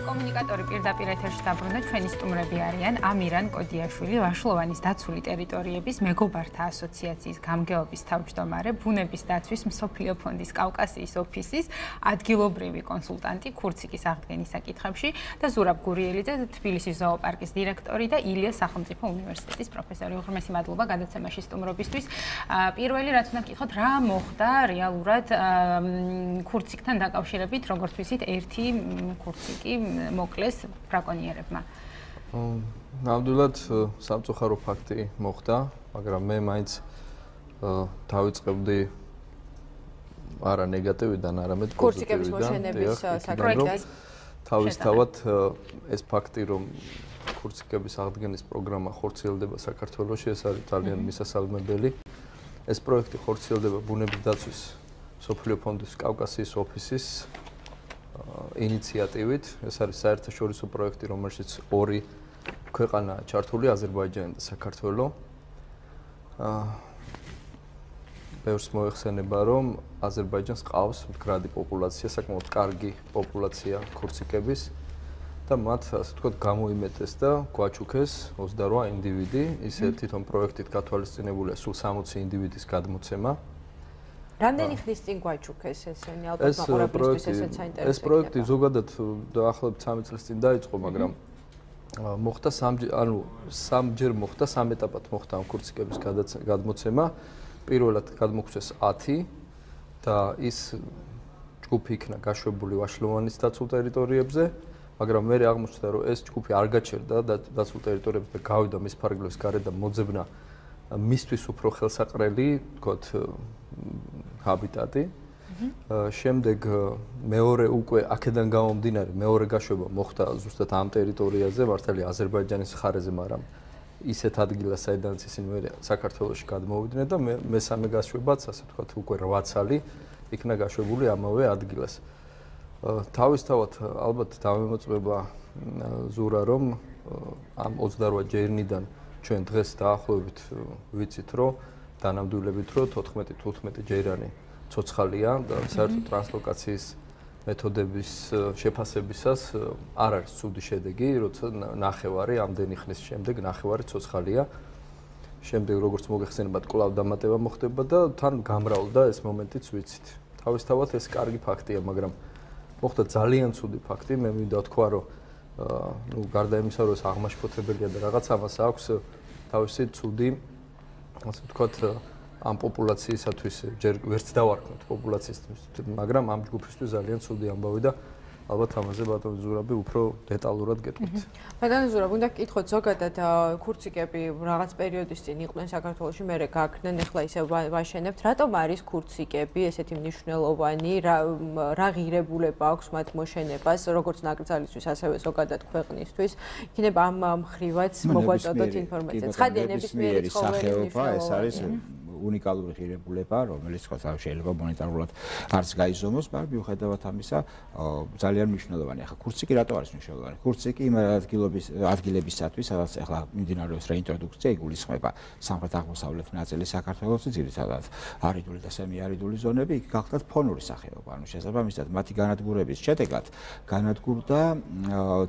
კომუნიკატორი პირდაპირ ეთერში დაბრუნდა. ჩვენი სტუმრები არიან ამირან კოდიაშვილი, ვაშლოვანის დაცული ტერიტორიების მეგობართა ასოციაციის გამგეობის თავმჯდომარე, ბუნების დაცვის მსოფლიო ფონდის კავკასიის ოფისის ადგილობრივი კონსულტანტი ქურციკის აღდგენის საკითხებში და ზურაბ გურიელიძე, თბილისის ზოოპარკის დირექტორი და ილიას სახელმწიფო უნივერსიტეტის პროფესორი. უღრმესი მადლობა გადაცემაში სტუმრობისთვის. პირველი რაც უნდა ვკითხოთ, რა მოხდა რეალურად ქურციკთან დაკავშირებით, როგორც ვიცით, ერთი ქურციკი მოკლეს ბრაკონიერებმა. ნამდვილად სამწუხარო ფაქტი მოხდა, მაგრამ მე მაინც დავიწყებდი არა ნეგატივიდან, არამედ ქურციკების მოშენების საკითხი. თავისთავად ეს ფაქტი, რომ ქურციკების აღდგენის პროგრამა ხორციელდება საქართველოში, ეს არის ძალიან მისასალმებელი. ეს პროექტი ხორციელდება ბუნების დაცვის მსოფლიო ფონდის კავკასიის ოფისის ინიციატივით. ეს არის საერთაშორისო პროექტი, რომელშიც ორი ქვეყანაა ჩართული, აზერბაიჯანი და საქართველო. ბევრს მოეხსენება, რომ აზერბაიჯანს ყავს მდგრადი პოპულაცია, საკმაოდ კარგი პოპულაცია ქურციკების და მათ, ასე ვთქვათ, გამოიმეტეს და გვაჩუქეს 28 ინდივიდი. ისე თვითონ პროექტით გათვალისწინებულია სულ 60 ინდივიდის გადმოცემა. რამდენი ხნის წინ გვაჩუქეს ესენი? ალბათ მაყურებლისთვის ესეც საინტერესოა. ეს პროექტი ზოგადად დაახლოებით 3 წლის წინ დაიწყო, მაგრამ მოხდა სამჯერ მოხდა, სამ ეტაპად მოხდა ამ ქურციკების გადმოცემა. პირველად გადმოგვცეს 10 და ის ჯგუფი იქნა გაშვებული ვაშლოვანის დაცულ ტერიტორიებზე, მაგრამ მე აღმოჩნდა, რომ ეს ჯგუფი არ გაჩერდა დაცულ ტერიტორიებზე და გავიდა მის ფარგლებს გარეთ და მოძებნა მისთვის უფრო ხელსაყრელი, ვთქვათ, ჰაბიტატი. შემდეგ მეორე უკვე აქედან გამომდინარე მეორე გაშვება მოხდა ზუსტად ამ ტერიტორიაზე, მართალია აზერბაიჯანის მხარეზე, მაგრამ ისეთ ადგილას, საიდანაც ისინი მე საქართველოში გადმოვიდნენ და მესამე გაშვებაც, ასე ვთქვათ, უკვე 8 წელი იქნა გაშვებული ამავე ადგილას. თავისთავად ალბათ დავემოწმება ზურა, რომ ამ 28 ჯერნიდან ჩვენ დღეს დაახლოებით ვიცით, რომ დანამდვილებით, რომ 14-15 ჯერანი ცოცხალია და საერთო ტრანსლოკაციის მეთოდების შეფასებისას არ არის ცუდი შედეგი, როცა ნახევარი ამდენი ხნის შემდეგ ნახევარი ცოცხალია. შემდეგ როგორც მოგეხსენებათ, კვლავ დამატება მოხდება და თან გამრავლდა ეს მომენტიც ვიცით. თავისთავად ეს კარგი ფაქტია, მაგრამ მოხდა ძალიან ცუდი ფაქტი. მე მინდა ვთქვა, რომ გარდა იმისა, რომ ეს აღმაშფოთებელია და რაღაც ამას აქვს თავისი ცუდი, ასე ვთქვათ, ამ პოპულაციისათვის ჯერ ვერც დავარქმევთ პოპულაციისთვის, მაგრამ ამ ჯგუფისთვის ძალიან ცუდი ამბავი და ალბათ ამაზე ბატონო ზურაბი უფრო დეტალურად გეტყვით. ბატონო ზურაბ, უნდა გკითხოთ, ზოგადად ქურციკები რაღაც პერიოდის წინ იყვნენ საქართველოში, მერე გაქრნენ, ახლა ისე ვაშენებთ. რატომ არის ქურციკები ესეთი მნიშვნელოვანი, რა ღირებულება აქვს მათ მოშენებას, როგორც ნაკრძალისთვის, ასევე ზოგადად ქვეყნისთვის? იქნება ამ მხრივაც მოგვაწოდოთ ინფორმაცია. ცხადია, ნებისმიერი სახეობა ეს არის უნიკალური ღირებულება, რომელიც შეიძლება მონეტარულად არც გაიზომოს, მაგრამ მიუხედავად ამისა ძალიან მნიშვნელოვანია. ახლა ქურციკი რატო არის მნიშვნელოვანი? ქურციკი იმ ადგილებისათვის, სადაც ახლა მიმდინარეობს რეინტროდუქცია, იგულისხმება სამხრეთ-აღმოსავლეთ ნაწილი საქართველოს, ძირითადად არიდული და სემიარიდული ზონები, იქ გახდათ ფონური სახეობა. ანუ შესაბამისად, მათი განადგურების შედეგად განადგურდა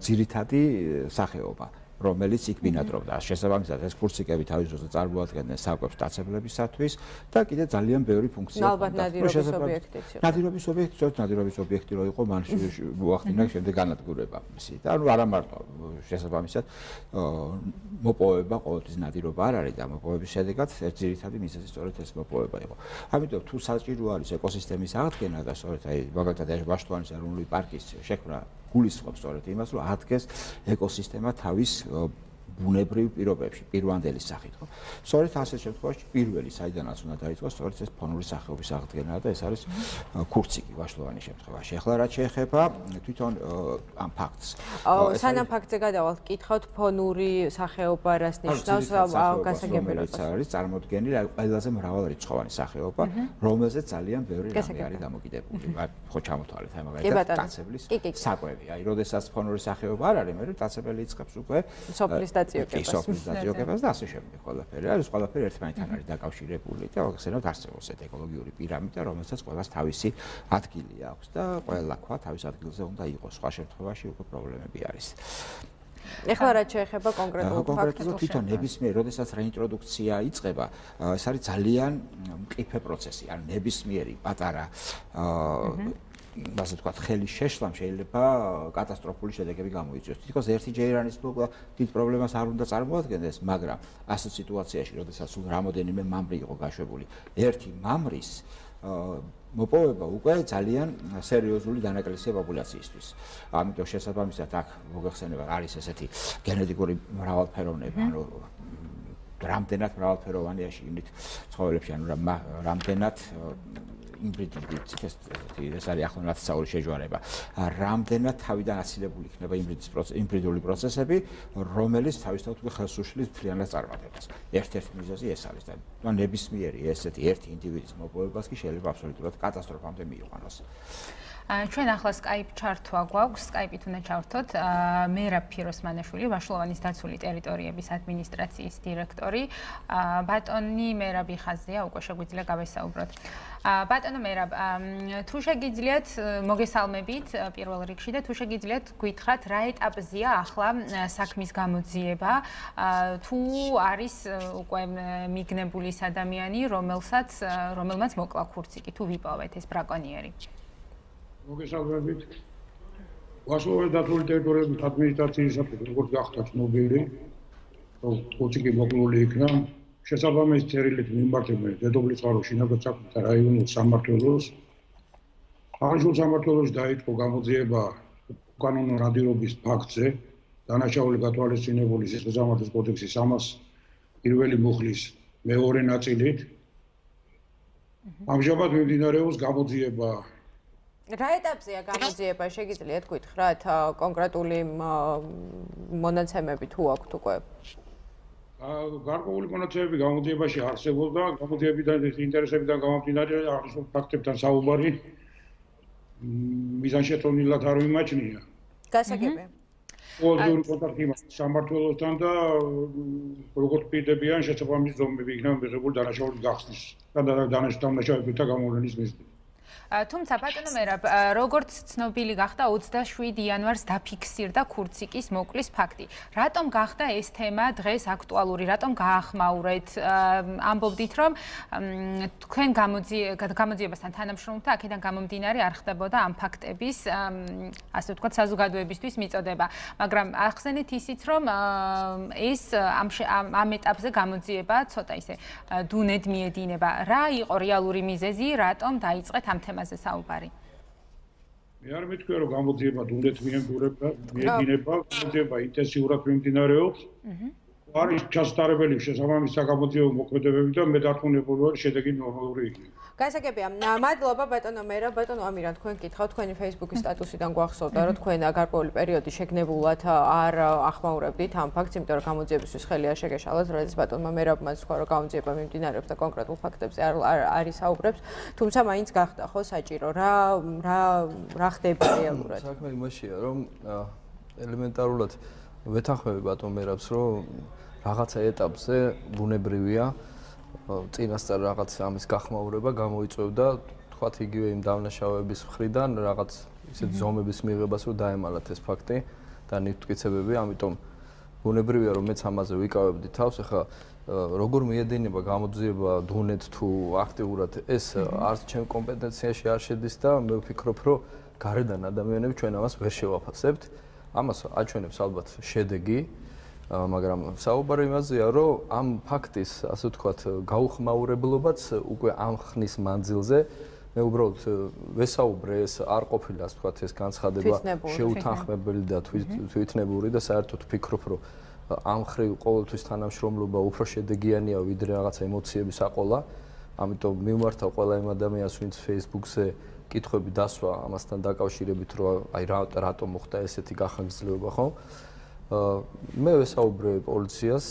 ძირითადი სახეობა, რომელიც იქ ბინადრობდა. შესაბამისად, ეს ქურციკები თავის დროზე წარმოადგენდნენ საკვებს მტაცებლებისათვის და კიდე ძალიან ბევრი ფუნქცია ჰქონდა. ალბათ ნადირობის ობიექტიც იყო. ნადირობის ობიექტი, სწორედ ნადირობის ობიექტი რო იყო, მან მოახდინა შემდეგ განადგურება მისი. და ანუ არა მარტო შესაბამისად მოპოვება, ყოველთვის ნადირობა არ არის და მოპოვების შედეგად ძირითადი მიზეზი სწორედ ეს მოპოვება იყო. ამიტომ თუ საჭირო არის ეკოსისტემის აღდგენა და სწორედ აი მაგალითად ვაშლოვანის ეროვნული პარკის შექმნა გულისხმობს სწორედ იმას, რომ ადგენს ეკოსისტემა თავის ბუნებრივ პირობებში, პირვანდელი სახით, ხო? სწორედ ასეთ შემთხვევაში პირველი საიდანაც უნდა დაიწყოს სწორედ ეს ფონური სახეობის აღდგენა და ეს არის ქურციკი ვაშლოვანის შემთხვევაში. ახლა რაც შეეხება თვითონ ამ ფაქტს. სანამ ფაქტზე გადავალთ, გითხავთ ფონური სახეობა რას ნიშნავს გასაგებელად? არის წარმოდგენილი ყველაზე მრავალრიცხოვანი სახეობა, რომელზეც ძალიან ბევრი რამე არის დამოკიდებული. ხო ჩამოთვალეთ აი მაგალითად მტაცებლის საკვები. აი, როდესაც ფონური სახეობა არ არის, მე მტაცებელი იწყებს უკვე სოფლის დაძიოკებას. სოფლის დაძიოკებას და ასე შემდეგ ყველაფერი. ეს ყველაფერი ერთმანეთთან არის დაკავშირებული და ვახსენებთ არსებობს ეს ეკოლოგიური პირამიდა, რომელსაც ყველას თავისი ადგილი აქვს და ყველა ქვა თავის ადგილზე უნდა იყოს. სხვა შემთხვევაში უკვე პრობლემები არის. ეხლა რაც შეეხება კონკრეტულ ფაქტს, თვითონ ნებისმიერ, როდესაც რეინტროდუქცია იწყება, ეს არის ძალიან მყიფე პროცესი, ან ნებისმიერი პატარა ასე ვთქვათ, ხელის შეშლამ შეიძლება კატასტროფული შედეგები გამოიწვიოს. თითქოს ერთი ჯერანის დიდ პრობლემას არ უნდა წარმოადგენდეს, მაგრამ ასეთ სიტუაციაში, როდესაც სულ რამოდენიმე მამრი იყო გაშვებული, ერთი მამრის მოპოვება უკვე ძალიან სერიოზული დანაკლისია პოპულაციისთვის. ამიტომ შესაბამისად აქ მოგეხსენება არის ესეთი გენეტიკური მრავალფეროვნება, ანუ რამდენად მრავალფეროვანია შიგნით ცხოველებში, ანუ რამდენად ეს არის ახლა ნათესაური შეჯვარება. რამდენად თავიდან აცილებული იქნება იმბრიდული პროცესები, რომელიც თავისთავად ხელს უშლის მთლიანად წარმატებას. ერთ-ერთი მიზეზი ეს არის და ნებისმიერი ესეთი ერთი ინდივიდის მოპოვებას კი შეიძლება აბსოლუტურად კატასტროფამდე მიიყვანოს. ჩვენ ახლა Skype ჩართვა გვაქვს, Skype-ით უნდა ჩავთოთ. მერაბ ფიროსმანაშვილი, ვაშლოვანის დაცული ტერიტორიების ადმინისტრაციის დირექტორი. ბატონი მერაბი ხაზია, უკვე შეგვიძლია გავესაუბროთ. ბატონო მერაბ, თუ შეგიძლიათ მოგესალმებით პირველ რიგში და თუ შეგიძლიათ გითხრათ რა ეტაპზეა ახლა საქმის გამოძიება, თუ არის უკვე მიგნებული ეს ადამიანი, რომელმაც მოკლა ქურციკი, თუ ვიპოვეთ ეს ბრაკონიერი. მოგესალმებით. ვაშლოვანის დაცული ტერიტორიების ადმინისტრაციისათვის როგორც გახდა ცნობილი, რომ ქურციკი მოკლული იქნა, შესაბამისი წერილით მიმართებენ დედოფლის წყარო შინაგან საქმეთა რაიონულ სამმართველოს. აღნიშნულ სამმართველოში დაიწყო გამოძიება უკანონო რადირობის ფაქტზე, დანაშაული გათვალისწინებული სისხლძარღვების კოდექსის 301 მუხლის მეორე ნაწილით. ამჟამად მიმდინარეობს გამოძიება. რა ეტაპზეა გამოძიება, შეგიძლიათ გითხრათ კონკრეტული მონაცემები თუ აქვთ უკვე? გარკვეული მონაცემები გამოძიებაში არსებობდა, გამოძიებიდან ინტერესებიდან გამომდინარე აღნიშნულ ფაქტებთან საუბარი მიზანშეწონილად არ მიმაჩნია. გასაგებია. ყოველდღიური კონტაქტი სამმართველოსთან და როგორც პირდებიან შესაბამისი ზომები იქნება მიღებული დანაშაულის გახსნის და დანაშაულებთა გამოვლენის მიზნით. თუმცა ბატონო მერაბ, როგორც ცნობილი გახდა 27 იანვარს დაფიქსირდა ქურციკის მოკლის ფაქტი. რატომ გახდა ეს თემა დღეს აქტუალური? რატომ გაახმაურეთ? ამბობდით, რომ თქვენ გამოძიებასთან თანამშრომლთა აქედან გამომდინარე არ ხდებოდა ამ ფაქტების, ასე ვთქვათ, საზოგადოებისთვის მიწოდება. მაგრამ ახსენეთ ისიც, რომ ეს ამ ეტაპზე გამოძიება ცოტა ისე დუნედ მიედინება. რა იყო რეალური მიზეზი, რატომ დაიწყეთ ამ თემაზე საუბარი? მე არ მეთქვია რომ გამოძიება დუნდეთ მიედინება, გამოძიება ინტენსიურად მიმდინარეობს. არის ჩასტარებელი შესაბამისი საგამოძიებო მოქმედებები და მე დარწმუნებული ვარ შედეგი ნორმალური იქნება. გასაგებია. მადლობა ბატონო მერაბ, ბატონო ამირან, თქვენ გითხავთ თქვენი Facebook-ის სტატუსიდან გვახსოვდა, რომ თქვენ გარკვეული პერიოდი შეგნებულად არ ახმაურებდით ამ ფაქტს, იმიტომ რომ გამოძიებისთვის ხელი არ შეგეშალათ, რადგან ბატონმა მერაბმა თქვა, რომ გამოძიება მიმდინარეობს და კონკრეტულ ფაქტებზე არ ისაუბრებს, თუმცა მაინც გახდა ხო საჭირო, რა ხდება რეალურად? საქმე იმაშია, რომ ელემენტარულად ვეთანხმები ბატონ მერაბს, რომ რაღაცა ეტაპზე ბუნებრივია წინასწარ რაღაც ამის გახმაურება გამოიწვევდა, თქვათ იგივე იმ დავნაშავების მხრიდან რაღაც ისეთ ზომების მიღებას რომ დაემალათ ეს ფაქტი და ნივთმტკიცებები, ამიტომ ბუნებრივია რომ მეც ამაზე ვიკავებდი თავს. ახლა როგორ მიედინება გამოძიება დუნეთ თუ აქტიურად ეს არც ჩემ კომპეტენციაში არ შედის და მე ვფიქრობ რომ გარედან ადამიანები ჩვენ ამას ვერ შევაფასებთ. ამას აჩვენებს ალბათ შედეგი, მაგრამ საუბარი იმაზეა, რომ ამ ფაქტის, ასე ვთქვათ, გაუხმაურებლობაც უკვე ამ ხნის მანძილზე მე უბრალოდ ვესაუბრე, ეს არ ყოფილა, ასე ვთქვათ, ეს განცხადება შეუთანხმებელი და თვითნებური და საერთოდ ვფიქრობ, რომ ამ ხრივ ყოველთვის თანამშრომლობა უფრო შედეგიანია, ვიდრე რაღაცა ემოციების აყოლა. ამიტომ მივმართავ ყველა იმ ადამიანს, ვინც Facebook-ზე კითხვები დასვა ამასთან დაკავშირებით, რომ აი რატომ მოხდა ესეთი გახანგრძლივება, ხო? მე ვესაუბრე პოლიციას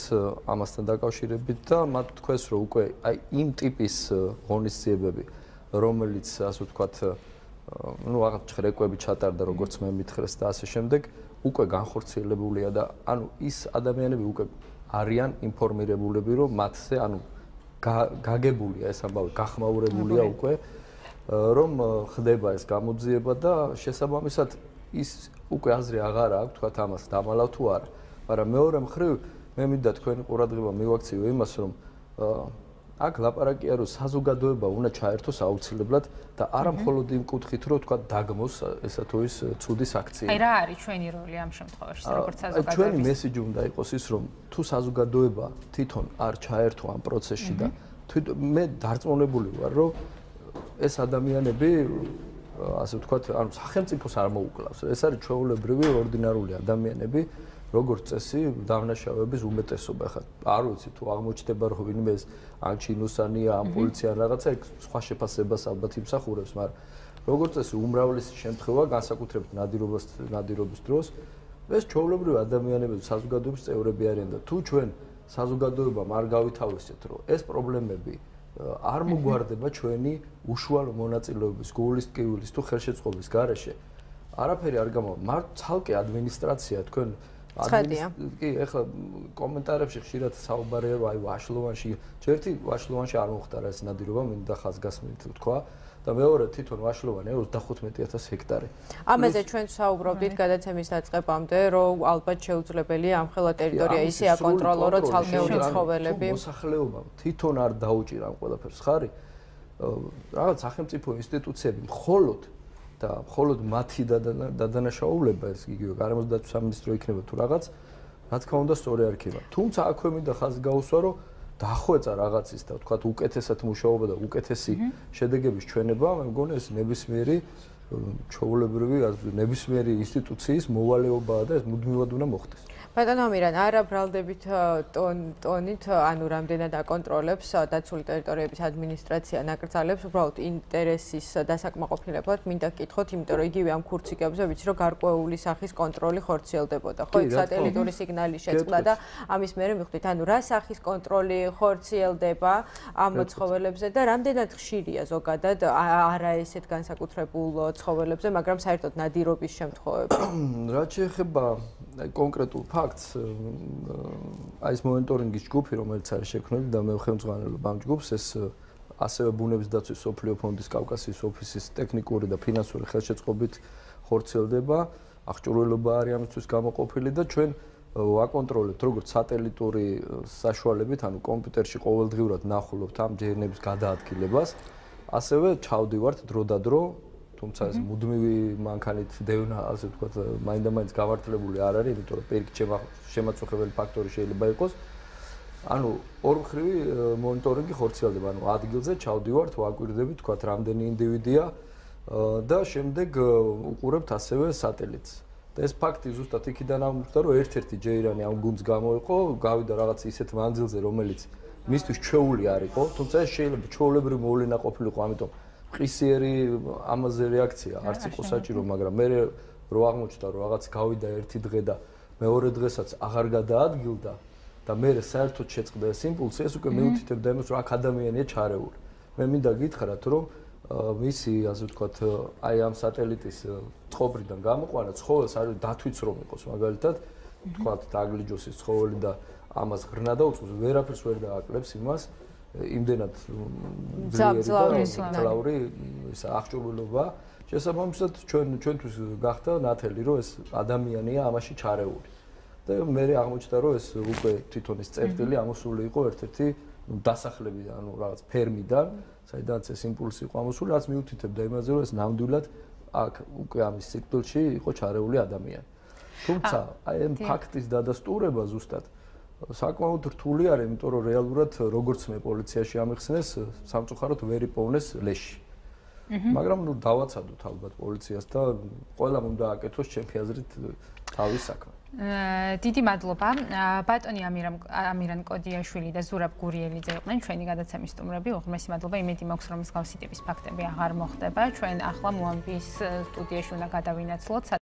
ამასთან დაკავშირებით და მათ თქვეს, რომ უკვე აი იმ ტიპის ღონისძიებები, რომელიც ასე ვთქვათ, ну რაღაც ჭრეკვები ჩატარდა როგორც მე მითხრეს და ასე შემდეგ უკვე განხორციელებულია და ანუ ის ადამიანები უკვე არიან ინფორმირებულები რომ მათზე ანუ გაგებულია ეს ამბავი გახმაურებულია უკვე რომ ხდება ეს გამოძიება და შესაბამისად ის უკვე აზრი აღარ აქვს თქვათ ამას დამალავ თუ არა მაგრამ მეორე მხრივ მე მინდა თქვენი ყურადღება მივაქციო იმას რომ აქ ლაპარაკია რომ საზოგადოება უნდა ჩაერთოს აუცილებლად და არა მხოლოდ იმ კუთხით რომ თქვა დაგმოს ესა თუ ის ცუდის აქცია. აი რა არის ჩვენი როლი ამ შემთხვევაში როგორც საზოგადოების? ჩვენი მესიჯი უნდა იყოს ის რომ თუ საზოგადოება თვითონ არ ჩაერთო ამ პროცესში და მე დარწმუნებული ვარ რომ ეს ადამიანები ასე ვთქვათ ანუ სახელმწიფოს არ მოუკლავს. ეს არის ჩვეულებრივი ორდინარული ადამიანები როგორც წესი დავნაშავების უმეტესობა ხა არ ვიცი თუ აღმოჩნდება რომ ვინმე ეს ან ჩინოსანია ან პოლიცია ან რაღაცა ეგ სხვა შეფასებას ალბათ იმსახურებს მაგრამ როგორც წესი უმრავლესი შემთხვევა განსაკუთრებით ნადირობის დროს ეს ჩვეულებრივი ადამიანები საზოგადოების წევრები არიან და თუ ჩვენ საზოგადოებამ არ გავითავისეთ რომ ეს პრობლემები არ მოგვარდება ჩვენი უშუალო მონაწილეობის გულის ტკივილის თუ ხელშეწყობის გარეშე არაფერი არ გამოვა მარტო ცალკე ადმინისტრაცია თქვენ კი ეხლა კომენტარებში ხშირად საუბარია რომ აი ვაშლოვანში ერთი ვაშლოვანში არ მოხდარა ეს ნადირობა მინდა ხაზგასმით თქვა და მეორე თვითონ ვაშლოვანი 35000 ჰექტარი ამაზე ჩვენ საუბრობდით გადაცემის დაწყებამდე რომ ალბათ შეუძლებელია ამ ხელა ტერიტორია ისე აკონტროლო რომ ცალკეული ცხოველები მოსახლეობამ თვითონ არ დაუჭირა ამ ყველაფერს ხარი რაღაც სახელმწიფო ინსტიტუციები და მხოლოდ მათი დადანაშაულება ეს იგივე გარემოს დაცვის სამინისტრო იქნება თუ რაღაც რა თქმა უნდა სწორი არ იქნება თუმცა აქვე მინდა ხაზი გაუსვა რომ დახვეწა რაღაცის და თქვა უკეთესად მუშაობა და უკეთესი შედეგების ჩვენება მე მგონი ეს ნებისმიერი ჩვეულებრივი ნებისმიერი ინსტიტუციის მოვალეობაა და ეს მუდმივად უნდა მოხდეს ბატონო ამირან არა ბრალდებით ტონით ანუ რამდენად აკონტროლებს დაცული ტერიტორიების ადმინისტრაცია ნაკრძალებს უბრალოდ ინტერესის დასაკმაყოფილებლად მინდა გკითხოთ იმიტომ რომ იგივე ამ ქურციკებზე ვიცი რომ გარკვეული სახის კონტროლი ხორციელდებოდა ხო ეს სატელიტური სიგნალი შეწყდა და ამის მერე მივხვდით ანუ რა სახის კონტროლი ხორციელდება ამ ცხოველებზე და რამდენად ხშირია ზოგადად არა ესეთ განსაკუთრებულ ცხოველებზე მაგრამ საერთოდ ნადირობის შემთხვევებში რაც შეეხება კონკრეტულ ფაქტს აი ეს მონიტორინგის ჯგუფი რომელიც არის შექმნილი და მე ხელმძღვანელობ ამ ჯგუფს ეს ასევე ბუნების დაცვის სოფლიო ფონდის კავკასიის ოფისის ტექნიკური და ფინანსური ხელშეწყობით ხორციელდება აღჭურვილობა არის ამისთვის გამოყოფილი და ჩვენ ვაკონტროლებთ როგორც სატელიტური საშუალებით ანუ კომპიუტერში ყოველდღიურად ნახულობთ ამ ჯერნების გადაადგილებას ასევე ჩავდივართ დროდადრო თუმცა ეს მუდმივი მანქანით დევნა ასე ვთქვათ მაინდა-მაინც გავართლებული არ არის იმიტომ რომ პირიქით შემაწუხებელი ფაქტორი შეიძლება იყოს ანუ ორმხრივი მონიტორინგი ხორციელდება ანუ ადგილზე ჩავდივართ ვაკვირდებით ვთქვათ რამდენი ინდივიდია და შემდეგ უყურებთ ასევე სატელიტს და ეს ფაქტი ზუსტად იქიდან აღმოჩნდა რომ ერთ-ერთი ჯეირანი ამ გუნდს გამოიყო გავიდა რაღაც ისეთ მანძილზე რომელიც მისთვის ჩვეული არ იყო თუმცა ეს შეიძლება ჩვეულებრივი მოვლენა ყოფილიყო ამიტომ ყისიერი ამაზე რეაქცია არც იყო საჭირო მაგრამ მე რო აღმოჩნდა რომ რაღაც გავიდა ერთი დღე და მეორე დღესაც აღარ გადაადგილდა და მე საერთოდ შეწყდა ეს იმპულსი ეს უკვე მიუთითებდა იმას რომ აქ ადამიანია ჩარეული მე მინდა გითხრათ რომ მისი ასე ვთქვათ აი ამ სატელიტის წყობრიდან გამოყვანა ცხოველს არის დათვიც რომ იყოს მაგალითად ვთქვათ დაგლიჯოს ის ცხოველი და ამას ღრნა დაუწყოს ვერაფერს ვერ დააკლებს იმას იმდენად ძლიერი ის აღჭურვილობა შესაბამისად ჩვენთვის გახდა ნათელი რომ ეს ადამიანია ამაში ჩარეული და მე აღმოჩნდა რომ ეს უკვე თვითონ ის წერტილი ამოსული იყო ერთ-ერთი დასახლებიდან ანუ რაღაც ფერმიდან საიდანაც ეს იმპულსი იყო ამოსული რაც მიუთითებდა იმაზე რომ ეს ნამდვილად აქ უკვე ამის ციკლში იყო ჩარეული ადამიანი თუმცა აი ამ ფაქტის დადასტურება ზუსტად საკმაოდ რთული არის, იმიტომ რომ რეალურად როგორც მე პოლიციაში ამიხსნეს, სამწუხაროდ ვერ იპოვნეს ლეში. მაგრამ ნუ დავაცადოთ ალბათ პოლიციას და ყველამ უნდა აკეთოს ჩემი აზრით თავის საქმე. დიდი მადლობა. ბატონი ამირან კოდიაშვილი და ზურაბ გურიელიძე იყვნენ ჩვენი გადაცემის სტუმრები. უღრმესი მადლობა. იმედი მაქვს რომ მსგავსი ტიპის ფაქტები აღარ მოხდება. ჩვენ ახლა მოამბის სტუდიაში უნდა გადავინაცვლოთ